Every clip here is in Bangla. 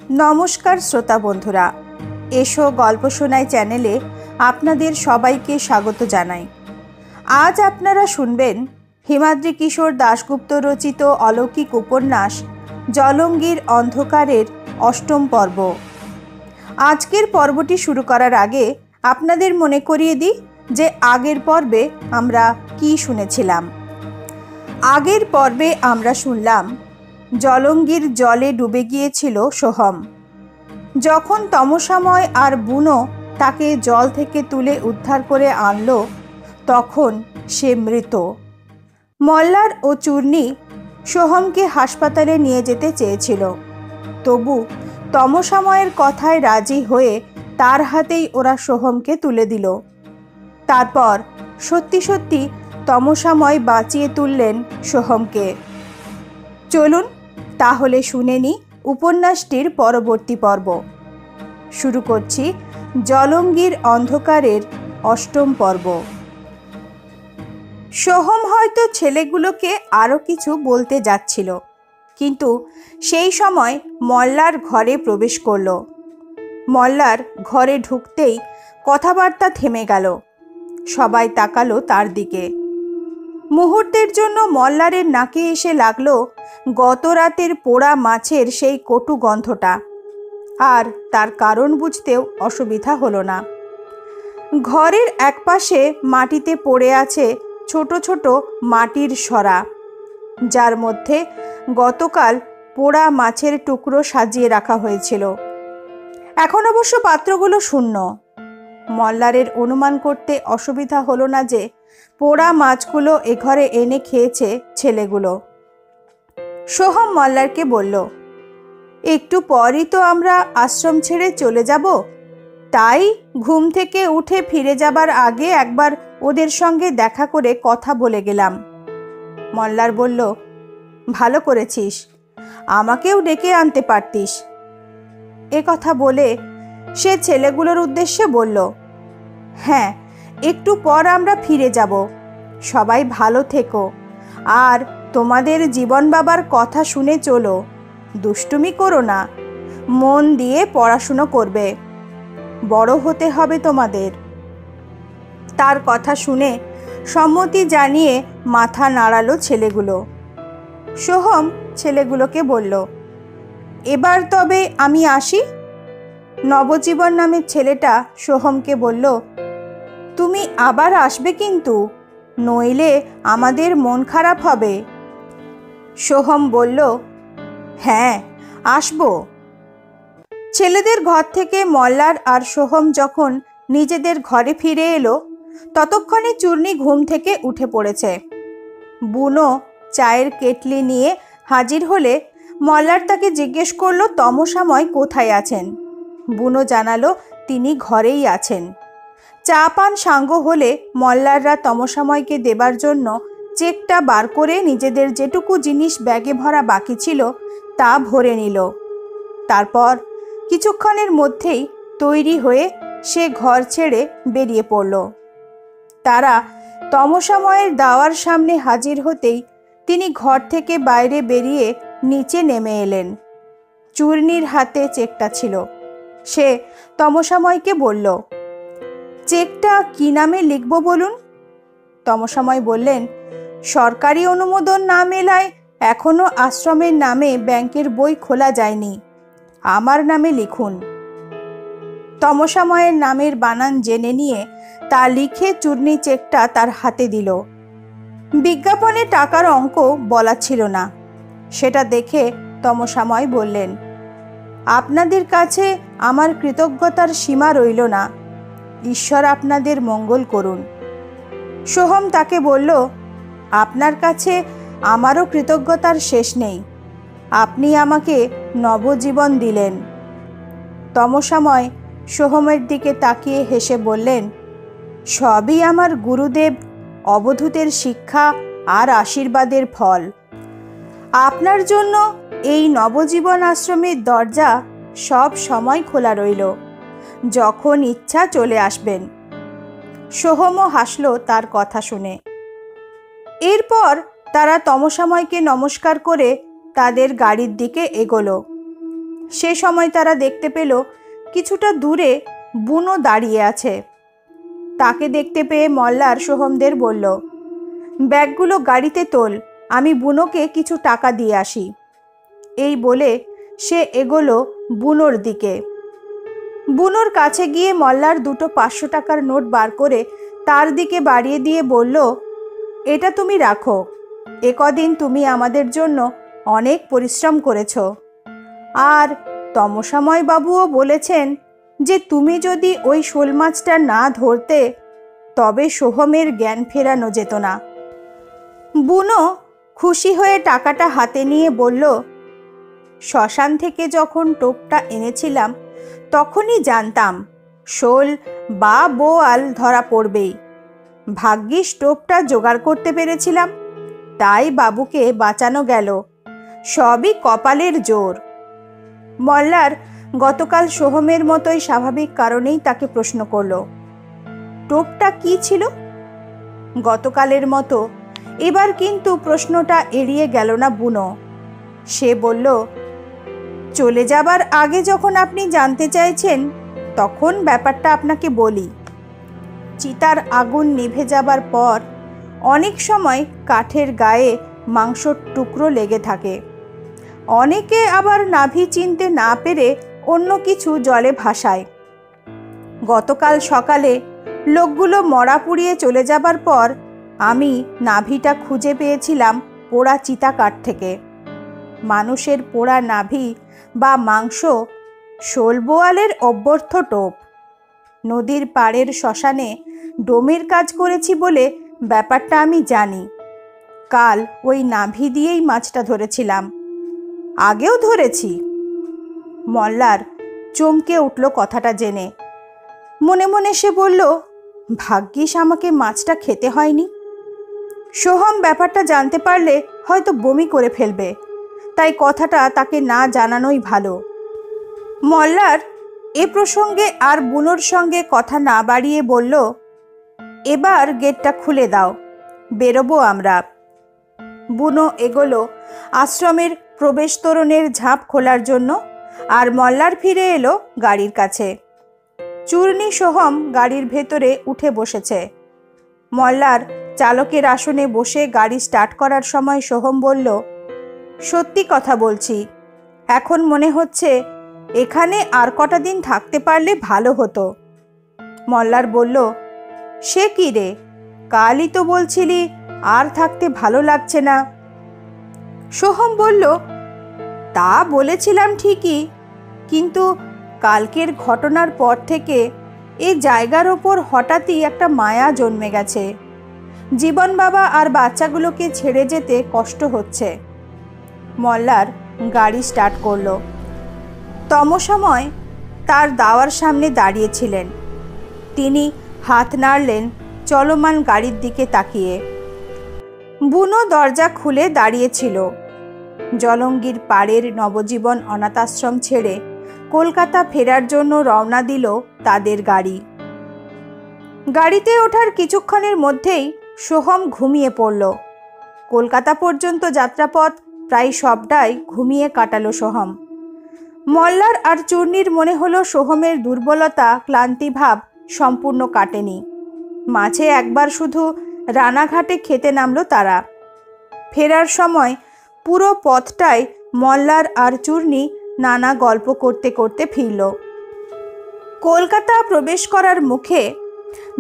নমস্কার শ্রোতা বন্ধুরা, এসো গল্প শোনাই চ্যানেলে আপনাদের সবাইকে স্বাগত জানাই। আজ আপনারা শুনবেন হিমাদ্রি কিশোর দাশগুপ্ত রচিত অলৌকিক উপন্যাস জলঙ্গির অন্ধকারের অষ্টম পর্ব। আজকের পর্বটি শুরু করার আগে আপনাদের মনে করিয়ে দিই যে আগের পর্বে আমরা কি শুনেছিলাম। আগের পর্বে আমরা শুনলাম জলঙ্গির জলে ডুবে গিয়েছিল সোহম। যখন তমসাময় আর বুনো তাকে জল থেকে তুলে উদ্ধার করে আনলো তখন সে মৃত। মল্লার ও চূর্ণী সোহমকে হাসপাতালে নিয়ে যেতে চেয়েছিল, তবু তমসাময়ের কথায় রাজি হয়ে তার হাতেই ওরা সোহমকে তুলে দিল। তারপর সত্যি সত্যি তমসাময় বাঁচিয়ে তুললেন সোহমকে। চলুন তাহলে শুনে নিই উপন্যাসটির পরবর্তী পর্ব। শুরু করছি জলঙ্গির অন্ধকারের অষ্টম পর্ব। সোহম হয়তো ছেলেগুলোকে আরও কিছু বলতে যাচ্ছিল, কিন্তু সেই সময় মল্লার ঘরে প্রবেশ করল। মল্লার ঘরে ঢুকতেই কথাবার্তা থেমে গেল। সবাই তাকালো তার দিকে। মুহূর্তের জন্য মল্লারের নাকে এসে লাগলো গত রাতের পোড়া মাছের সেই কটু গন্ধটা, আর তার কারণ বুঝতেও অসুবিধা হলো না। ঘরের একপাশে মাটিতে পড়ে আছে ছোট ছোট মাটির সরা, যার মধ্যে গতকাল পোড়া মাছের টুকরো সাজিয়ে রাখা হয়েছিল। এখন অবশ্য পাত্রগুলো শূন্য। মল্লারের অনুমান করতে অসুবিধা হলো না যে পোড়া মাছগুলো এ ঘরে এনে খেয়েছে ছেলেগুলো। সোহম মল্লারকে বলল, একটু পরই তো আমরা আশ্রম ছেড়ে চলে যাব, তাই ঘুম থেকে উঠে ফিরে যাবার আগে একবার ওদের সঙ্গে দেখা করে কথা বলে গেলাম। মল্লার বলল, ভালো করেছিস, আমাকেও ডেকে আনতে পারতিস। এ কথা বলে সে ছেলেগুলোর উদ্দেশ্যে বলল, হ্যাঁ, একটু পর আমরা ফিরে যাব। সবাই ভালো থেকো, আর তোমাদের জীবন বাবার কথা শুনে চলো। দুষ্টুমি করো না, মন দিয়ে পড়াশুনো করবে, বড় হতে হবে তোমাদের। তার কথা শুনে সম্মতি জানিয়ে মাথা নাড়ালো ছেলেগুলো। সোহম ছেলেগুলোকে বলল, এবার তবে আমি আসি। নবজীবন নামের ছেলেটা সোহমকে বলল, তুমি আবার আসবে কিন্তু, নইলে আমাদের মন খারাপ হবে। সোহম বলল, হ্যাঁ আসবো। ছেলেদের ঘর থেকে মল্লার আর সোহম যখন নিজেদের ঘরে ফিরে এলো ততক্ষণে চূর্ণী ঘুম থেকে উঠে পড়েছে। বুনো চায়ের কেটলি নিয়ে হাজির হলে মল্লার তাকে জিজ্ঞেস করলো তমসাময় কোথায় আছেন। বুনো জানালো তিনি ঘরেই আছেন। চা পান সাঙ্গ হলে মল্লাররা তমসাময়কে দেবার জন্য চেকটা বার করে নিজেদের যেটুকু জিনিস ব্যাগে ভরা বাকি ছিল তা ভরে নিল। তারপর কিছুক্ষণের মধ্যেই তৈরি হয়ে সে ঘর ছেড়ে বেরিয়ে পড়ল। তারা তমসাময়ের দাওয়ার সামনে হাজির হতেই তিনি ঘর থেকে বাইরে বেরিয়ে নিচে নেমে এলেন। চূর্ণীর হাতে চেকটা ছিল। সে তমসাময়কে বলল, চেকটা কি নামে লিখব বলুন। তমসাময় বললেন, সরকারি অনুমোদন না মেলায় এখনো আশ্রমের নামে ব্যাংকের বই খোলা যায়নি, আমার নামে লিখুন। তমসাময়ের নামের বানান জেনে নিয়ে তা লিখে চূর্ণী চেকটা তার হাতে দিল। বিজ্ঞাপনে টাকার অঙ্ক বলা ছিল না। সেটা দেখে তমসাময় বললেন, আপনাদের কাছে আমার কৃতজ্ঞতার সীমা রইল না, ঈশ্বর আপনাদের মঙ্গল করুন। সোহম তাকে বলল, আপনার কাছে আমারও কৃতজ্ঞতার শেষ নেই, আপনি আমাকে নবজীবন দিলেন। তমসাময় সোহমের দিকে তাকিয়ে হেসে বললেন, সবই আমার গুরুদেব অবধূতের শিক্ষা আর আশীর্বাদের ফল। আপনার জন্য এই নবজীবন আশ্রমের দরজা সব সময় খোলা রইল, যখন ইচ্ছা চলে আসবেন। সোহমও হাসল তার কথা শুনে। এরপর তারা তমসাময়কে নমস্কার করে তাদের গাড়ির দিকে এগোলো। সে সময় তারা দেখতে পেল কিছুটা দূরে বুনো দাঁড়িয়ে আছে। তাকে দেখতে পেয়ে মল্লার সোহমদের বলল, ব্যাগগুলো গাড়িতে তোল, আমি বুনোকে কিছু টাকা দিয়ে আসি। এই বলে সে এগোলো বুনোর দিকে। বুনোর কাছে গিয়ে মল্লার দুটো 500 টাকার নোট বার করে তার দিকে বাড়িয়ে দিয়ে বলল, এটা তুমি রাখো, কদিন তুমি আমাদের জন্য অনেক পরিশ্রম করেছ। আর তমসাময় বাবুও বলেছেন যে তুমি যদি ওই শোল মাছটা না ধরতে তবে সোহমের জ্ঞান ফেরানো যেত না। বুনো খুশি হয়ে টাকাটা হাতে নিয়ে বলল, শ্মশান থেকে যখন টোপটা এনেছিলাম তখনই জানতাম শোল বা বোয়াল ধরা পড়বেই। ভাগ্যিস টোপটা জোগাড় করতে পেরেছিলাম, তাই বাবুকে বাঁচানো গেল। সবই কপালের জোর। মল্লার গতকাল সোহমের মতোই স্বাভাবিক কারণেই তাকে প্রশ্ন করল, টোপটা কি ছিল? গতকালের মতো এবার কিন্তু প্রশ্নটা এড়িয়ে গেল না বুনো। সে বলল, চলে যাবার আগে যখন আপনি জানতে চাইছেন তখন ব্যাপারটা আপনাকে বলি। চিতার আগুন নিভে যাবার পর অনেক সময় কাঠের গায়ে মাংসর টুকরো লেগে থাকে। অনেকে আবার নাভি চিনতে না পেরে অন্য কিছু জলে ভাসায়। গতকাল সকালে লোকগুলো মরা পুড়িয়ে চলে যাবার পর আমি নাভিটা খুঁজে পেয়েছিলাম পোড়া চিতা কাঠ থেকে। মানুষের পোড়া নাভি বা মাংস শোল বোয়ালের অভ্যর্থ টোপ। নদীর পাড়ের শ্মশানে ডোমের কাজ করেছি বলে ব্যাপারটা আমি জানি। কাল ওই নাভি দিয়েই মাছটা ধরেছিলাম, আগেও ধরেছি। মল্লার চমকে উঠল কথাটা জেনে। মনে মনে সে বলল, ভাগ্যিস আমাকে মাছটা খেতে হয়নি। সোহম ব্যাপারটা জানতে পারলে হয়তো বমি করে ফেলবে, তাই কথাটা তাকে না জানানোই ভালো। মল্লার এ প্রসঙ্গে আর বুনোর সঙ্গে কথা না বাড়িয়ে বলল, এবার গেটটা খুলে দাও, বেরোবো আমরা। বুনো এগোলো আশ্রমের প্রবেশ তোরণের ঝাঁপ খোলার জন্য, আর মল্লার ফিরে এলো গাড়ির কাছে। চূর্ণী সোহম গাড়ির ভেতরে উঠে বসেছে। মল্লার চালকের আসনে বসে গাড়ি স্টার্ট করার সময় সোহম বলল, সত্যি কথা বলছি, এখন মনে হচ্ছে এখানে আর কটা দিন থাকতে পারলে ভালো হতো। মল্লার বলল, সে কি রে, কালই তো বলছিলি আর থাকতে ভালো লাগছে না। সোহম বলল, তা বলেছিলাম ঠিকই, কিন্তু কালকের ঘটনার পর থেকে এই জায়গার ওপর হঠাৎই একটা মায়া জন্মে গেছে। জীবন বাবা আর বাচ্চাগুলোকে ছেড়ে যেতে কষ্ট হচ্ছে। মল্লার গাড়ি স্টার্ট করল। তমসময় তার দাওয়ার সামনে দাঁড়িয়েছিলেন। তিনি হাত নাড়লেন চলমান গাড়ির দিকে তাকিয়ে। বুনো দরজা খুলে দাঁড়িয়েছিল। জলঙ্গির পাড়ের নবজীবন অনাথাশ্রম ছেড়ে কলকাতা ফেরার জন্য রওনা দিল তাদের গাড়ি। গাড়িতে ওঠার কিছুক্ষণের মধ্যেই সোহম ঘুমিয়ে পড়ল। কলকাতা পর্যন্ত যাত্রাপথ প্রায় সবটাই ঘুমিয়ে কাটালো সোহম। মল্লার আর চূর্ণীর মনে হলো সোহমের দুর্বলতা, ক্লান্তিভাব সম্পূর্ণ কাটেনি। মাঝে একবার শুধু রানাঘাটে খেতে নামলো তারা। ফেরার সময় পুরো পথটায় মল্লার আর চূর্ণী নানা গল্প করতে করতে ফিরল। কলকাতা প্রবেশ করার মুখে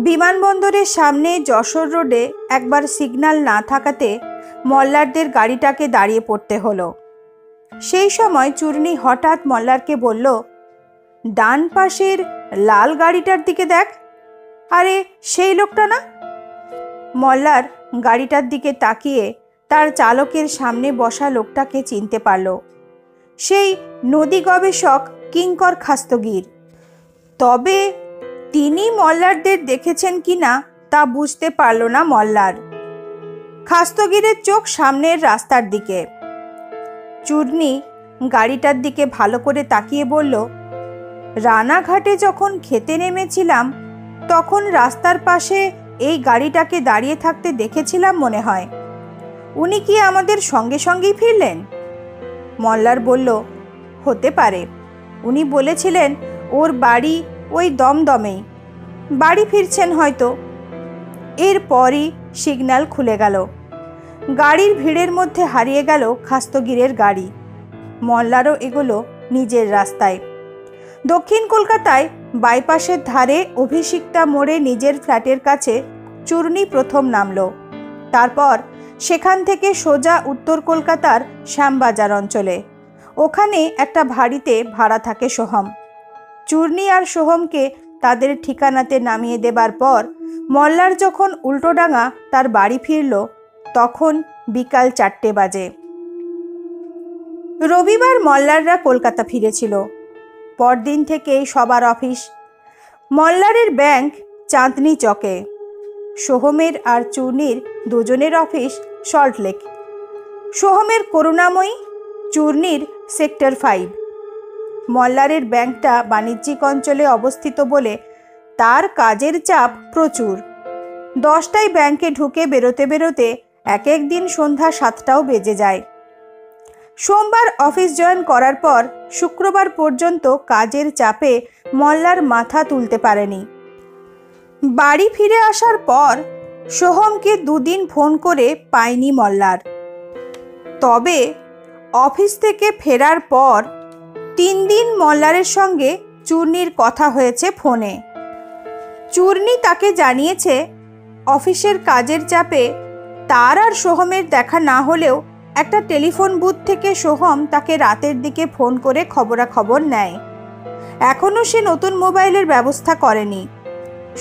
বিমানবন্দরের সামনে যশোর রোডে একবার সিগন্যাল না থাকাতে মল্লারদের গাড়িটাকে দাঁড়িয়ে পড়তে হলো। সেই সময় চূর্ণী হঠাৎ মল্লারকে বলল, ডান পাশের লাল গাড়িটার দিকে দেখ, আরে সেই লোকটা না? মল্লার গাড়িটার দিকে তাকিয়ে তার চালকের সামনে বসা লোকটাকে চিনতে পারল। সেই নদী গবেষক কিঙ্কর খাস্তগির। তবে তিনি মল্লারদের দেখেছেন কিনা তা বুঝতে পারল না মল্লার। খাস্তগিরের চোখ সামনের রাস্তার দিকে। চূর্ণী গাড়িটার দিকে ভালো করে তাকিয়ে বলল, রানাঘাটে যখন খেতে নেমেছিলাম তখন রাস্তার পাশে এই গাড়িটাকে দাঁড়িয়ে থাকতে দেখেছিলাম মনে হয়। উনি কি আমাদের সঙ্গে সঙ্গেই ফিরলেন? মল্লার বলল, হতে পারে। উনি বলেছিলেন ওর বাড়ি ওই দমদমেই, বাড়ি ফিরছেন হয়তো। এরপরই সিগন্যাল খুলে গেল। গাড়ির ভিড়ের মধ্যে হারিয়ে গেল খাস্তগিরের গাড়ি। মল্লারও এগোলো নিজের রাস্তায়। দক্ষিণ কলকাতায় বাইপাসের ধারে অভিষিক্তা মোড়ে নিজের ফ্ল্যাটের কাছে চূর্ণী প্রথম নামল। তারপর সেখান থেকে সোজা উত্তর কলকাতার শ্যামবাজার অঞ্চলে। ওখানে একটা বাড়িতে ভাড়া থাকে সোহম। চূর্ণী আর সোহমকে তাদের ঠিকানাতে নামিয়ে দেবার পর মল্লার যখন উল্টোডাঙা তার বাড়ি ফিরল, তখন বিকাল 4টে বাজে। রবিবার মল্লাররা কলকাতা ফিরেছিল। পরদিন থেকেই সবার অফিস। মল্লারের ব্যাংক চাঁদনি চকে, সোহমের আর চূর্ণীর দুজনের অফিস সল্টলেক। সোহমের করুণাময়ী, চূর্ণীর সেক্টর 5। মল্লারের ব্যাংকটা বাণিজ্যিক অঞ্চলে অবস্থিত বলে তার কাজের চাপ প্রচুর। 10টায় ব্যাংকে ঢুকে বেরোতে বেরোতে এক এক দিন সন্ধ্যা 7টাও বেজে যায়। সোমবার অফিস জয়েন করার পর শুক্রবার পর্যন্ত কাজের চাপে মল্লার মাথা তুলতে পারেনি। বাড়ি ফিরে আসার পর সোহমকে 2 দিন ফোন করে পায়নি মল্লার। তবে অফিস থেকে ফেরার পর 3 দিন মল্লারের সঙ্গে চূর্ণীর কথা হয়েছে ফোনে। চূর্ণী তাকে জানিয়েছে অফিসের কাজের চাপে তার আর সোহমের দেখা না হলেও একটা টেলিফোন বুথ থেকে সোহম তাকে রাতের দিকে ফোন করে খবরাখবর নেয়। এখনও সে নতুন মোবাইলের ব্যবস্থা করেনি।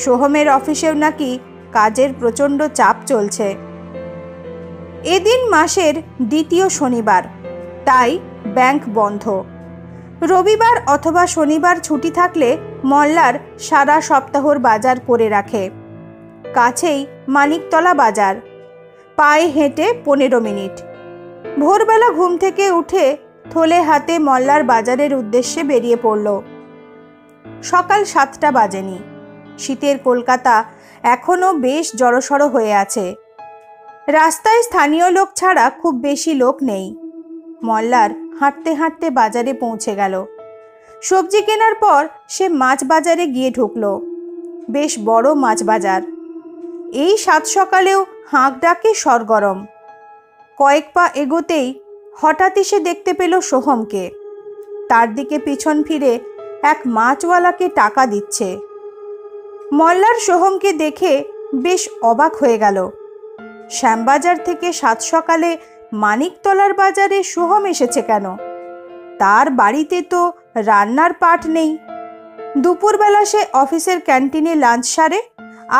সোহমের অফিসেও নাকি কাজের প্রচণ্ড চাপ চলছে। এদিন মাসের 2য় শনিবার, তাই ব্যাংক বন্ধ। রবিবার অথবা শনিবার ছুটি থাকলে মল্লার সারা সপ্তাহর বাজার করে রাখে। কাছেই মানিকতলা বাজার, পায়ে হেঁটে 15 মিনিট। ভোরবেলা ঘুম থেকে উঠে থলে হাতে মল্লার বাজারের উদ্দেশ্যে বেরিয়ে পড়ল। সকাল 7টা বাজেনি। শীতের কলকাতা এখনও বেশ জড়সড় হয়ে আছে। রাস্তায় স্থানীয় লোক ছাড়া খুব বেশি লোক নেই। মল্লার হাঁটতে হাঁটতে বাজারে পৌঁছে গেল। সবজি কেনার পর সে মাছ বাজারে গিয়ে ঢুকল। বেশ বড় মাছ বাজার। এই 7 সকালেও হাঁক ডাকে সরগরম। কয়েক পা এগোতেই হঠাৎই সে দেখতে পেল সোহমকে। তার দিকে পিছন ফিরে এক মাছওয়ালাকে টাকা দিচ্ছে। মল্লার সোহমকে দেখে বেশ অবাক হয়ে গেল। শ্যামবাজার থেকে 7 সকালে মানিকতলার বাজারে সোহম এসেছে কেন? তার বাড়িতে তো রান্নার পাট নেই। দুপুরবেলা সে অফিসের ক্যান্টিনে লাঞ্চ সারে,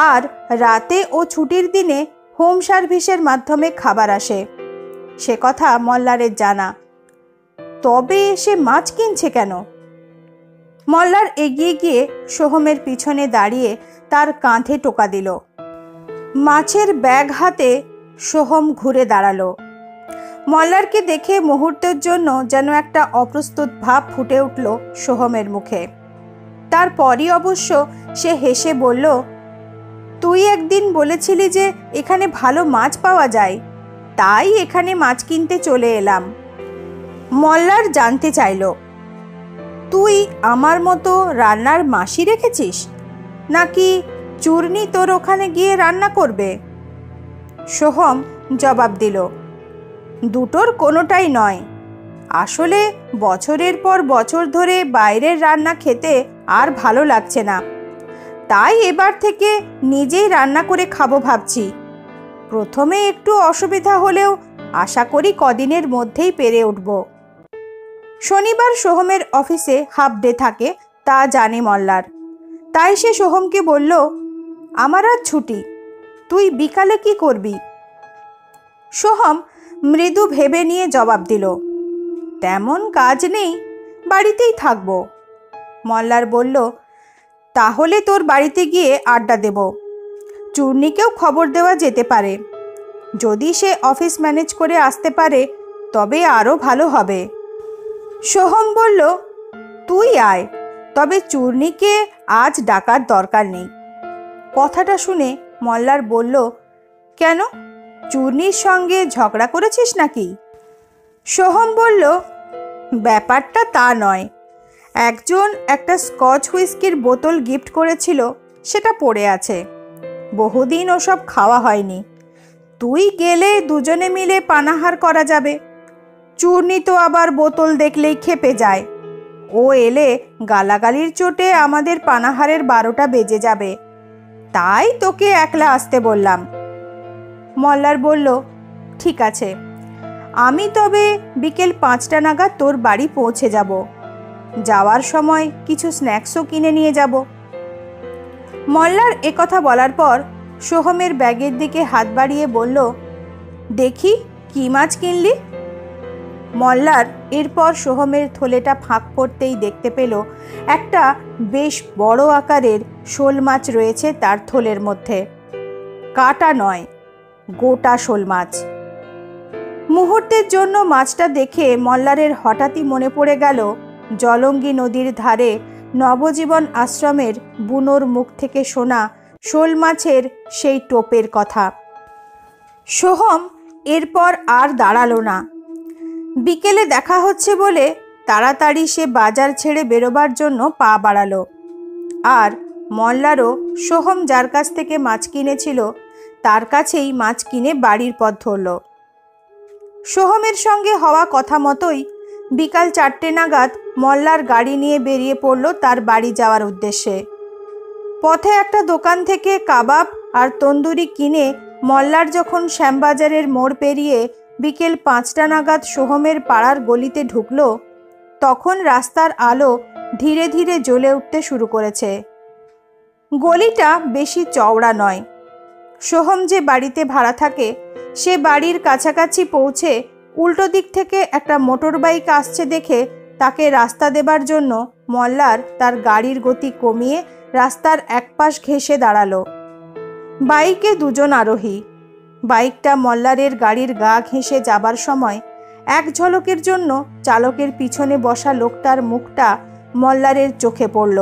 আর রাতে ও ছুটির দিনে হোম সার্ভিসের মাধ্যমে খাবার আসে। সে কথা মল্লারের জানা। তবে সে মাছ কিনছে কেন? মল্লার এগিয়ে গিয়ে সোহমের পিছনে দাঁড়িয়ে তার কাঁধে টোকা দিল। মাছের ব্যাগ হাতে সোহম ঘুরে দাঁড়ালো। মল্লারকে দেখে মুহূর্তের জন্য যেন একটা অপ্রস্তুত ভাব ফুটে উঠল সোহমের মুখে। তারপরই অবশ্য সে হেসে বলল, তুই একদিন বলেছিলি যে এখানে ভালো মাছ পাওয়া যায়, তাই এখানে মাছ কিনতে চলে এলাম। মল্লার জানতে চাইল, তুই আমার মতো রান্নার মাসি রেখেছিস, নাকি চূর্ণী তোর ওখানে গিয়ে রান্না করবে? সোহম জবাব দিল, দুটোর কোনোটাই নয়। আসলে বছরের পর বছর ধরে বাইরের রান্না খেতে আর ভালো লাগছে না, তাই এবার থেকে নিজেই রান্না করে খাবো ভাবছি। প্রথমে একটু অসুবিধা হলেও আশা করি কদিনের মধ্যেই পেরে উঠব। শনিবার সোহমের অফিসে হাফ ডে থাকে, তা জানে মল্লার। তাই সে সোহমকে বলল, আমার আজ ছুটি, তুই বিকালে কি করবি? সোহম মৃদু ভেবে নিয়ে জবাব দিল, তেমন কাজ নেই, বাড়িতেই থাকব। মল্লার বলল, তাহলে তোর বাড়িতে গিয়ে আড্ডা দেব। চূর্ণীকেও খবর দেওয়া যেতে পারে। যদি সে অফিস ম্যানেজ করে আসতে পারে তবে আরও ভালো হবে। সোহম বলল, তুই আয়, তবে চূর্ণীকে আজ ডাকার দরকার নেই। কথাটা শুনে মল্লার বলল, কেন, চূর্ণীর সঙ্গে ঝগড়া করেছিস নাকি? সোহম বলল, ব্যাপারটা তা নয়। একজন একটা স্কচ হুইস্কির বোতল গিফট করেছিল, সেটা পড়ে আছে। বহুদিন ওসব খাওয়া হয়নি। তুই গেলে দুজনে মিলে পানাহার করা যাবে। চূর্ণি তো আবার বোতল দেখলেই ক্ষেপে যায়। ও এলে গালাগালির চোটে আমাদের পানাহারের 12টা বেজে যাবে। তাই তোকে একলা আসতে বললাম। মল্লার বলল, ঠিক আছে, আমি তবে বিকেল 5টা নাগাদ তোর বাড়ি পৌঁছে যাব। যাওয়ার সময় কিছু স্ন্যাক্সও কিনে নিয়ে যাব। মল্লার একথা বলার পর সোহমের ব্যাগের দিকে হাত বাড়িয়ে বলল, দেখি কি মাছ কিনলি? মল্লার এরপর সোহমের থলেটা ফাঁক করতেই দেখতে পেল একটা বেশ বড় আকারের শোল মাছ রয়েছে তার থলের মধ্যে। কাটা নয়, গোটা শোল মাছ। মুহূর্তের জন্য মাছটা দেখে মল্লারের হঠাৎই মনে পড়ে গেল জলঙ্গি নদীর ধারে নবজীবন আশ্রমের বুনোর মুখ থেকে শোনা শোল মাছের সেই টোপের কথা। সোহম এরপর আর দাঁড়ালো না। বিকেলে দেখা হচ্ছে বলে তাড়াতাড়ি সে বাজার ছেড়ে বেরোবার জন্য পা বাড়ালো। আর মল্লারও সোহম যার কাছ থেকে মাছ কিনেছিল তার কাছেই মাছ কিনে বাড়ির পথ ধরল। সোহমের সঙ্গে হওয়া কথা মতোই বিকাল 4টে নাগাদ মল্লার গাড়ি নিয়ে বেরিয়ে পড়ল তার বাড়ি যাওয়ার উদ্দেশ্যে। পথে একটা দোকান থেকে কাবাব আর তন্দুরি কিনে মল্লার যখন শ্যামবাজারের মোড় পেরিয়ে বিকেল 5টা নাগাদ সোহমের পাড়ার গলিতে ঢুকল, তখন রাস্তার আলো ধীরে ধীরে জ্বলে উঠতে শুরু করেছে। গলিটা বেশি চওড়া নয়। সোহম যে বাড়িতে ভাড়া থাকে সে বাড়ির কাছাকাছি পৌঁছে উল্টো দিক থেকে একটা মোটর বাইক আসছে দেখে তাকে রাস্তা দেবার জন্য মল্লার তার গাড়ির গতি কমিয়ে রাস্তার একপাশ ঘেঁষে দাঁড়ালো। বাইকে দুজন আরোহী। বাইকটা মল্লারের গাড়ির গা ঘেঁষে যাবার সময় এক ঝলকের জন্য চালকের পিছনে বসা লোকটার মুখটা মল্লারের চোখে পড়ল।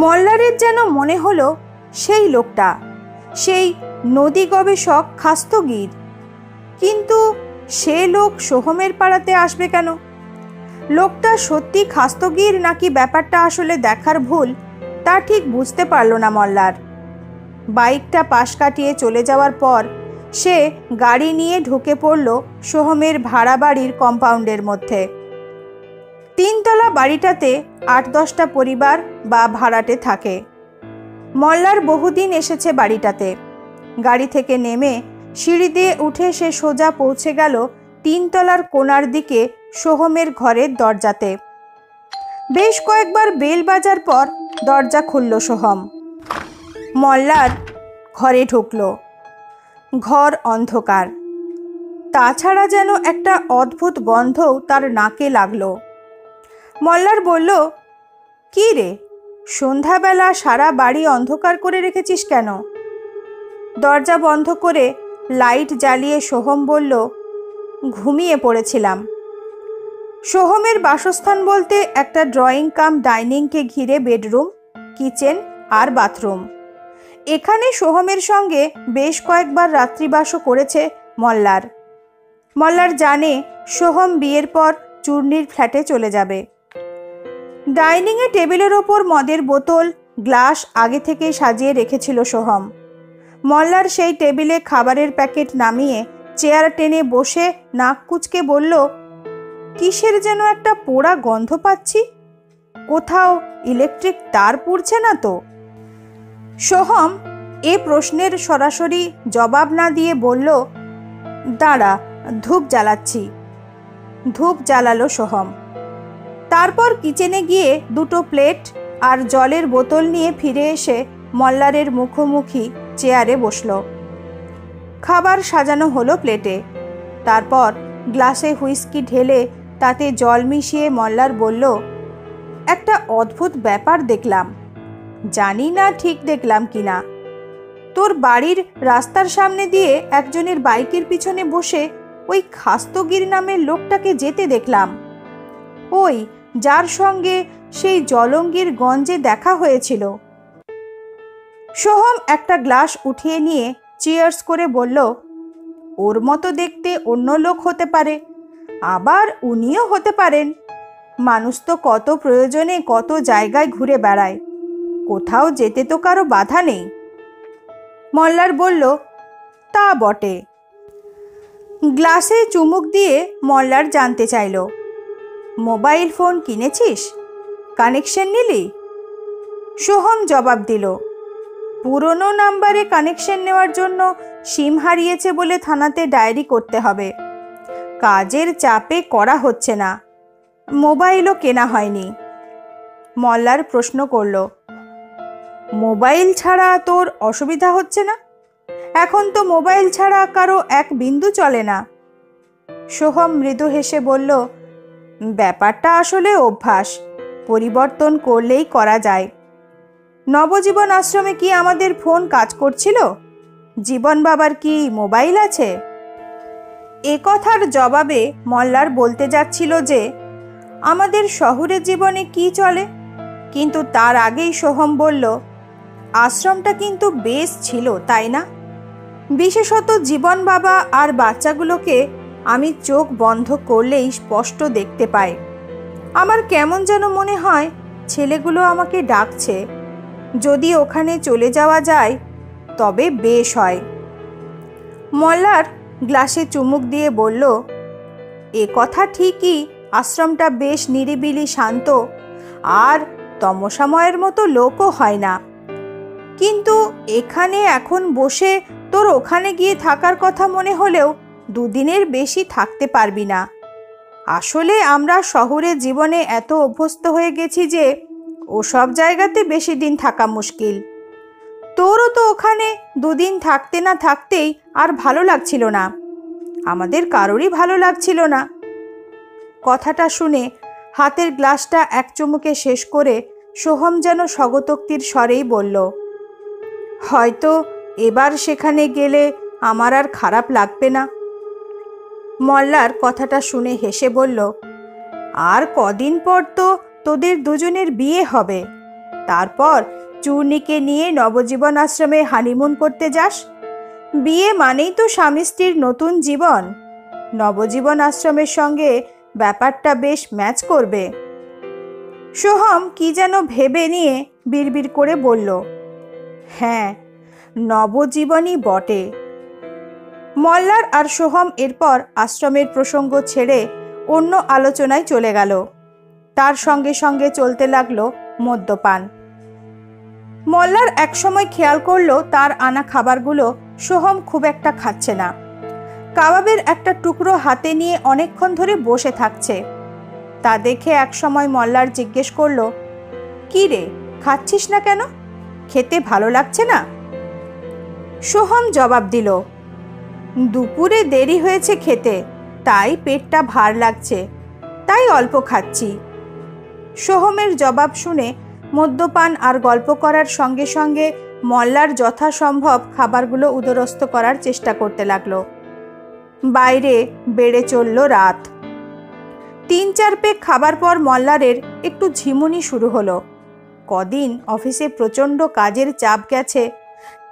মল্লারের যেন মনে হলো সেই লোকটা, সেই নদী গবেষক খাস্তগির। কিন্তু সে লোক সোহমের পাড়াতে আসবে কেন? লোকটা সত্যি খাস্তগির নাকি ব্যাপারটা আসলে দেখার ভুল, তা ঠিক বুঝতে পারল না মল্লার। বাইকটা পাশ কাটিয়ে চলে যাওয়ার পর সে গাড়ি নিয়ে ঢুকে পড়ল সোহমের ভাড়া বাড়ির কম্পাউন্ডের মধ্যে। 3তলা বাড়িটাতে 8-10টা পরিবার বা ভাড়াটে থাকে। মল্লার বহুদিন এসেছে বাড়িটাতে। গাড়ি থেকে নেমে সিঁড়ি দিয়ে উঠে সে সোজা পৌঁছে গেল 3তলার কোণার দিকে সোহমের ঘরের দরজাতে। বেশ কয়েকবার বেল বাজার পর দরজা খুলল সোহম। মল্লার ঘরে ঢুকল। ঘর অন্ধকার। তাছাড়া যেন একটা অদ্ভুত গন্ধও তার নাকে লাগলো। মল্লার বলল, কি রে, সন্ধ্যাবেলা সারা বাড়ি অন্ধকার করে রেখেছিস কেন? দরজা বন্ধ করে লাইট জ্বালিয়ে সোহম বলল, ঘুমিয়ে পড়েছিলাম। সোহমের বাসস্থান বলতে একটা ড্রয়িং কাম ডাইনিংকে ঘিরে বেডরুম, কিচেন আর বাথরুম। এখানে সোহমের সঙ্গে বেশ কয়েকবার রাত্রিবাসও করেছে মল্লার। মল্লার জানে সোহম বিয়ের পর চূর্ণির ফ্ল্যাটে চলে যাবে। ডাইনিংয়ে টেবিলের ওপর মদের বোতল, গ্লাস আগে থেকেই সাজিয়ে রেখেছিল সোহম। মল্লার সেই টেবিলে খাবারের প্যাকেট নামিয়ে চেয়ার টেনে বসে নাক কুঁচকে বলল, কিসের যেন একটা পোড়া গন্ধ পাচ্ছি। কোথাও ইলেকট্রিক তার পুড়ছে না তো? সোহম এ প্রশ্নের সরাসরি জবাব না দিয়ে বলল, দাঁড়া, ধূপ জ্বালাচ্ছি। ধূপ জ্বালালো সোহম। তারপর কিচেনে গিয়ে 2টো প্লেট আর জলের বোতল নিয়ে ফিরে এসে মল্লারের মুখোমুখি চেয়ারে বসল। খাবার সাজানো হলো প্লেটে। তারপর গ্লাসে হুইস্কি ঢেলে তাতে জল মিশিয়ে মল্লার বলল, একটা অদ্ভুত ব্যাপার দেখলাম। জানি না ঠিক দেখলাম কিনা। তোর বাড়ির রাস্তার সামনে দিয়ে একজনের বাইকের পিছনে বসে ওই খাস্তগির নামের লোকটাকে যেতে দেখলাম। ওই যার সঙ্গে সেই জলঙ্গির গঞ্জে দেখা হয়েছিল। সোহম একটা গ্লাস উঠিয়ে নিয়ে চিয়ার্স করে বলল, ওর মতো দেখতে অন্য লোক হতে পারে, আবার উনিও হতে পারেন। মানুষ তো কত প্রয়োজনে কত জায়গায় ঘুরে বেড়ায়, কোথাও যেতে তো কারো বাধা নেই। মল্লার বলল, তা বটে। গ্লাসে চুমুক দিয়ে মল্লার জানতে চাইল, মোবাইল ফোন কিনেছিস? কানেকশন নিলি? সোহম জবাব দিল, পুরনো নাম্বারে কানেকশন নেওয়ার জন্য সিম হারিয়েছে বলে থানাতে ডায়েরি করতে হবে। কাজের চাপে করা হচ্ছে না, মোবাইলও কেনা হয়নি। মল্লার প্রশ্ন করল, মোবাইল ছাড়া তোর অসুবিধা হচ্ছে না? এখন তো মোবাইল ছাড়া কারো এক বিন্দু চলে না। সোহম মৃদু হেসে বলল, ব্যাপারটা আসলে অভ্যাস, পরিবর্তন করলেই করা যায়। নবজীবন আশ্রমে কি আমাদের ফোন কাজ করছিল? জীবন বাবার কি মোবাইল আছে? এ কথার জবাবে মল্লার বলতে যাচ্ছিল যে আমাদের শহুরে জীবনে কি চলে, কিন্তু তার আগেই সোহম বলল, আশ্রমটা কিন্তু বেশ ছিল, তাই না? বিশেষত জীবন বাবা আর বাচ্চাগুলোকে আমি চোখ বন্ধ করলেই স্পষ্ট দেখতে পাই। আমার কেমন যেন মনে হয় ছেলেগুলো আমাকে ডাকছে। যদি ওখানে চলে যাওয়া যায় তবে বেশ হয়। মল্লার গ্লাসে চুমুক দিয়ে বলল, এ কথা ঠিকই, আশ্রমটা বেশ নিরিবিলি শান্ত, আর তমসাময়ের মতো লোকও হয় না। কিন্তু এখানে এখন বসে তোর ওখানে গিয়ে থাকার কথা মনে হলেও দুদিনের বেশি থাকতে পারবি না। আসলে আমরা শহরের জীবনে এত অভ্যস্ত হয়ে গেছি যে ওসব জায়গাতে বেশি দিন থাকা মুশকিল। তোরও তো ওখানে দুদিন থাকতে না থাকতেই আর ভালো লাগছিল না, আমাদের কারোরই ভালো লাগছিল না। কথাটা শুনে হাতের গ্লাসটা এক চুমুকে শেষ করে সোহম যেন স্বগতোক্তির স্বরেই বলল, হয়তো এবার সেখানে গেলে আমার আর খারাপ লাগবে না। মল্লার কথাটা শুনে হেসে বলল, আর কদিন পর তো তোদের দুজনের বিয়ে হবে, তারপর চূর্ণীকে নিয়ে নবজীবন আশ্রমে হানিমুন করতে যাস। বিয়ে মানেই তো স্বামী স্ত্রীর নতুন জীবন। নবজীবন আশ্রমের সঙ্গে ব্যাপারটা বেশ ম্যাচ করবে। সোহম কি যেন ভেবে নিয়ে বিড়বিড় করে বলল, হ্যাঁ, নবজীবনই বটে। মল্লার আর সোহম এরপর আশ্রমের প্রসঙ্গ ছেড়ে অন্য আলোচনায় চলে গেল। তার সঙ্গে সঙ্গে চলতে লাগলো মদ্যপান। মল্লার একসময় খেয়াল করলো তার আনা খাবারগুলো সোহম খুব একটা খাচ্ছে না। কাবাবের একটা টুকরো হাতে নিয়ে অনেকক্ষণ ধরে বসে থাকছে। তা দেখে একসময় মল্লার জিজ্ঞেস করলো, কি রে, খাচ্ছিস না কেন? খেতে ভালো লাগছে না? সোহম জবাব দিল, দুপুরে দেরি হয়েছে খেতে, তাই পেটটা ভার লাগছে, তাই অল্প খাচ্ছি। সোহমের জবাব শুনে মদ্যপান আর গল্প করার সঙ্গে সঙ্গে মল্লার যথাসম্ভব খাবারগুলো উদরস্থ করার চেষ্টা করতে লাগলো। বাইরে বেড়ে চলল রাত। 3-4 পেগ খাবার পর মল্লারের একটু ঝিমুনি শুরু হলো। কদিন অফিসে প্রচণ্ড কাজের চাপ গেছে,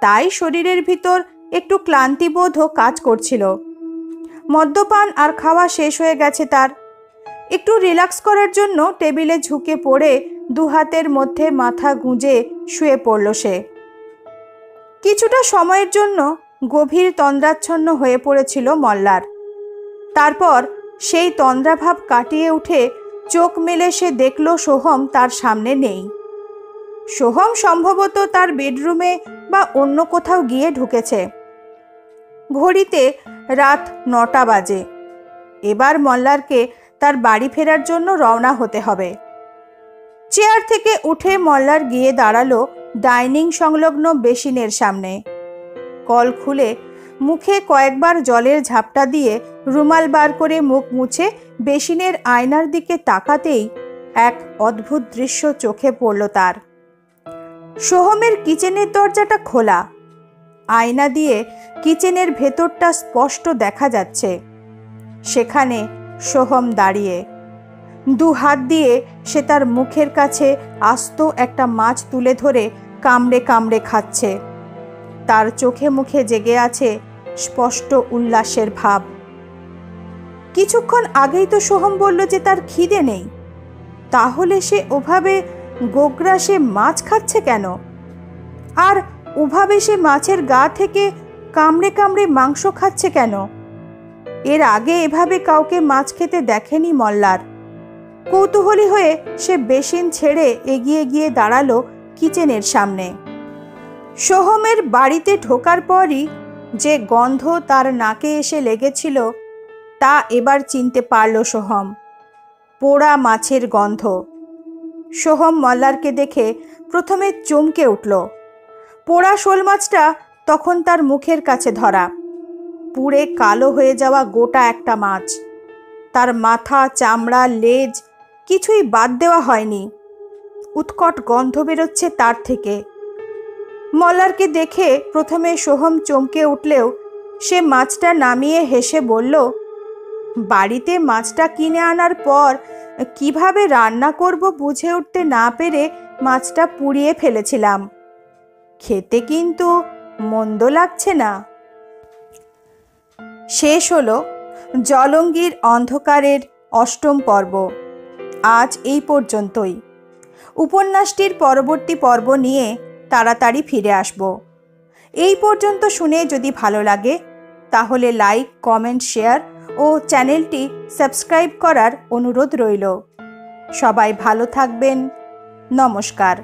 তাই শরীরের ভিতর একটু ক্লান্তিবোধও কাজ করছিল। মদ্যপান আর খাওয়া শেষ হয়ে গেছে তার। একটু রিল্যাক্স করার জন্য টেবিলে ঝুঁকে পড়ে দু হাতের মধ্যে মাথা গুঁজে শুয়ে পড়ল সে। কিছুটা সময়ের জন্য গভীর তন্দ্রাচ্ছন্ন হয়ে পড়েছিল মল্লার। তারপর সেই তন্দ্রাভাব কাটিয়ে উঠে চোখ মেলে সে দেখল সোহম তার সামনে নেই। সোহম সম্ভবত তার বেডরুমে বা অন্য কোথাও গিয়ে ঢুকেছে। ঘড়িতে রাত 9টা বাজে। এবার মল্লারকে তার বাড়ি ফেরার জন্য রওনা হতে হবে। চেয়ার থেকে উঠে মল্লার গিয়ে দাঁড়ালো ডাইনিং সংলগ্ন বেসিনের সামনে। কল খুলে মুখে কয়েকবার জলের ঝাপটা দিয়ে রুমাল বার করে মুখ মুছে বেসিনের আয়নার দিকে তাকাতেই এক অদ্ভুত দৃশ্য চোখে পড়ল তার। সোহমের কিচেনের দরজাটা খোলা। আয়না দিয়ে কিচেনের ভেতরটা স্পষ্ট দেখা যাচ্ছে। সেখানে সোহম দাঁড়িয়ে, 2 হাত দিয়ে সে তার মুখের কাছে আস্ত একটা মাছ তুলে ধরে কামড়ে কামড়ে খাচ্ছে। তার চোখে মুখে জেগে আছে স্পষ্ট উল্লাসের ভাব। কিছুক্ষণ আগেই তো সোহম বলল যে তার খিদে নেই, তাহলে সে ওভাবে গোগ্রাসে মাছ খাচ্ছে কেন? আর ওভাবে সে মাছের গা থেকে কামড়ে কামড়ে মাংস খাচ্ছে কেন? এর আগে এভাবে কাউকে মাছ খেতে দেখেনি মল্লার। কৌতূহলী হয়ে সে বেসিন ছেড়ে এগিয়ে গিয়ে দাঁড়ালো কিচেনের সামনে। সোহমের বাড়িতে ঢোকার পরই যে গন্ধ তার নাকে এসে লেগেছিল তা এবার চিনতে পারল সোহম। পোড়া মাছের গন্ধ। সোহম মল্লারকে দেখে প্রথমে চমকে উঠল। পোড়া শোল মাছটা তখন তার মুখের কাছে ধরা, পুড়ে কালো হয়ে যাওয়া গোটা একটা মাছ। তার মাথা, চামড়া, লেজ কিছুই বাদ দেওয়া হয়নি। উৎকট গন্ধ বেরোচ্ছে তার থেকে। মল্লারকে দেখে প্রথমে সোহম চমকে উঠলেও সে মাছটা নামিয়ে হেসে বলল, বাড়িতে মাছটা কিনে আনার পর কিভাবে রান্না করব বুঝে উঠতে না পেরে মাছটা পুড়িয়ে ফেলেছিলাম। খেতে কিন্তু মন্দ লাগছে না। শেষ হলো জলঙ্গির অন্ধকারের ৮ম পর্ব। আজ এই পর্যন্তই। উপন্যাসটির পরবর্তী পর্ব নিয়ে তাড়াতাড়ি ফিরে আসব। এই পর্যন্ত শুনে যদি ভালো লাগে তাহলে লাইক, কমেন্ট, শেয়ার ও চ্যানেলটি সাবস্ক্রাইব করার অনুরোধ রইল। সবাই ভালো থাকবেন। নমস্কার।